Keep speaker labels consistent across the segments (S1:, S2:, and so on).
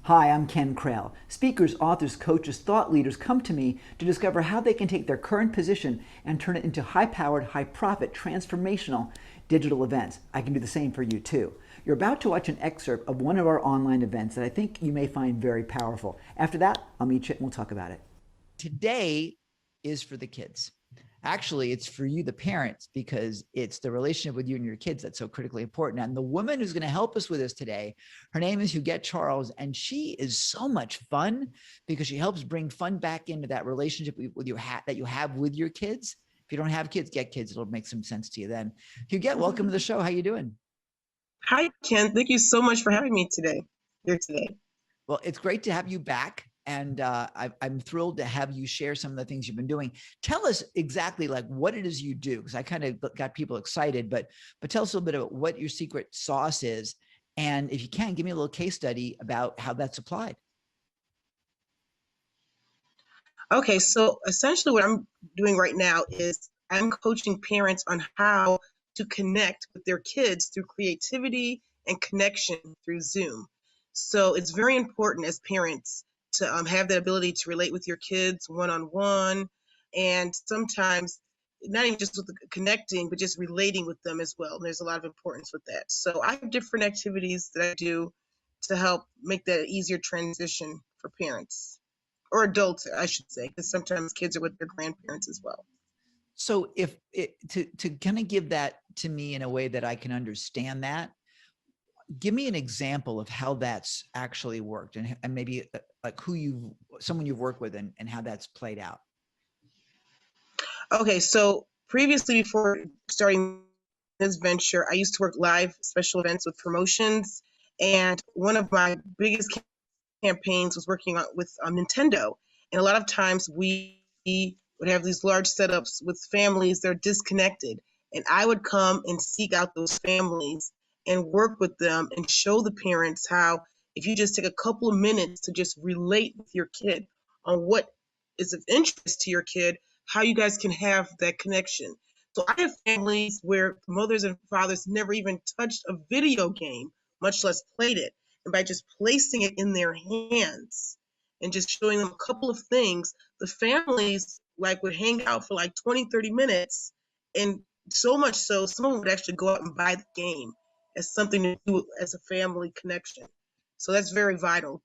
S1: Hi, I'm Ken Krell. Speakers, authors, coaches, thought leaders come to me to discover how they can take their current position and turn it into high-powered, high-profit, transformational digital events. I can do the same for you too. You're about to watch an excerpt of one of our online events that I think you may find very powerful. After that, I'll meet you and we'll talk about it. Today is for the kids. Actually, it's for you, the parents, because it's the relationship with you and your kids that's so critically important. And the woman who's going to help us with this today, her name is Huguette Charles, and she is so much fun because she helps bring fun back into that relationship with that you have with your kids. If you don't have kids, get kids. It'll make some sense to you then. Huguette, welcome to the show. How you doing?
S2: Hi, Ken. Thank you so much for having me here today.
S1: Well, it's great to have you back. And I'm thrilled to have you share some of the things you've been doing. Tell us exactly like what it is you do, because I kind of got people excited, but tell us a little bit about what your secret sauce is. And if you can, give me a little case study about how that's applied.
S2: Okay, so essentially what I'm doing right now is I'm coaching parents on how to connect with their kids through creativity and connection through Zoom. So it's very important as parents to have that ability to relate with your kids one-on-one, and sometimes not even just with the connecting, but just relating with them as well. There's a lot of importance with that. So I have different activities that I do to help make that an easier transition for parents. Or adults, I should say, because sometimes kids are with their grandparents as well.
S1: So to kind of give that to me in a way that I can understand that, give me an example of how that's actually worked and maybe like someone you've worked with and how that's played out.
S2: Okay, so previously, before starting this venture, I used to work live special events with promotions. And one of my biggest campaigns was working with Nintendo. And a lot of times we would have these large setups with families that are disconnected. And I would come and seek out those families and work with them and show the parents how, if you just take a couple of minutes to just relate with your kid on what is of interest to your kid, how you guys can have that connection. So I have families where mothers and fathers never even touched a video game, much less played it. And by just placing it in their hands and just showing them a couple of things, the families would hang out for 20, 30 minutes. And so much so, someone would actually go out and buy the game as something to do as a family connection. So that's very vital.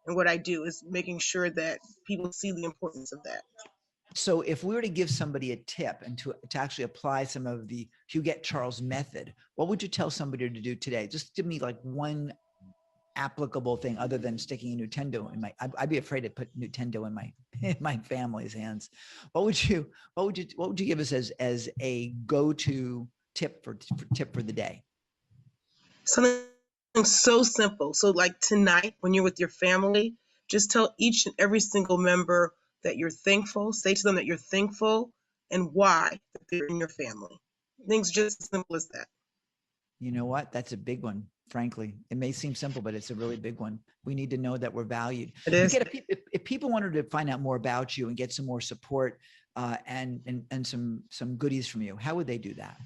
S2: And what I do is making sure that people see the importance of that.
S1: So if we were to give somebody a tip and to actually apply some of the Huguette Charles method, what would you tell somebody to do today? Just give me like one applicable thing other than sticking a Nintendo in my, I'd be afraid to put Nintendo in my family's hands. What would you give us as a go-to tip for the day?
S2: Something so simple. So tonight when you're with your family, just tell each and every single member that you're thankful. Say to them that you're thankful and why that they're in your family. Things just as simple as that.
S1: You know what? That's a big one. Frankly, it may seem simple, but it's a really big one. We need to know that we're valued.
S2: It is.
S1: If people wanted to find out more about you and get some more support and some goodies from you, how would they do that?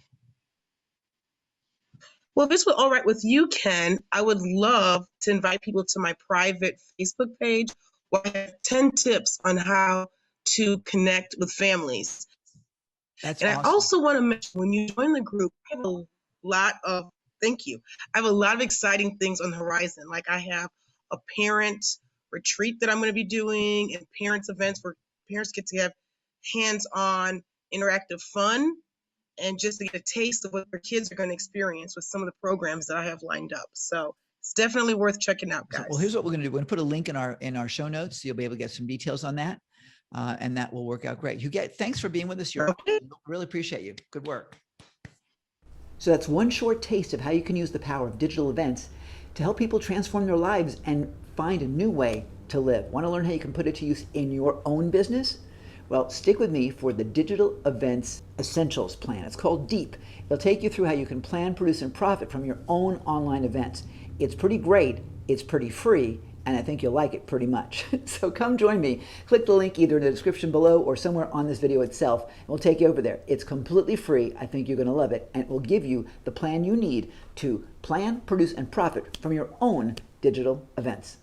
S2: Well, if it's all right with you, Ken, I would love to invite people to my private Facebook page where I have 10 tips on how to connect with families.
S1: That's
S2: and
S1: awesome.
S2: I also want to mention, when you join the group, I have a lot of, thank you. I have a lot of exciting things on the horizon. Like I have a parent retreat that I'm going to be doing and parents events where parents get to have hands-on interactive fun and just to get a taste of what their kids are going to experience with some of the programs that I have lined up. So it's definitely worth checking out, guys.
S1: Well, here's what we're going to do. We're going to put a link in our show notes. So you'll be able to get some details on that. And that will work out great. Huguette, thanks for being with us. Really appreciate you. Good work. So that's one short taste of how you can use the power of digital events to help people transform their lives and find a new way to live. Want to learn how you can put it to use in your own business? Well, stick with me for the Digital Events Essentials Plan. It's called DEEP. It'll take you through how you can plan, produce, and profit from your own online events. It's pretty great, it's pretty free, and I think you'll like it pretty much. So come join me. Click the link either in the description below or somewhere on this video itself, and we'll take you over there. It's completely free. I think you're going to love it, and it will give you the plan you need to plan, produce, and profit from your own digital events.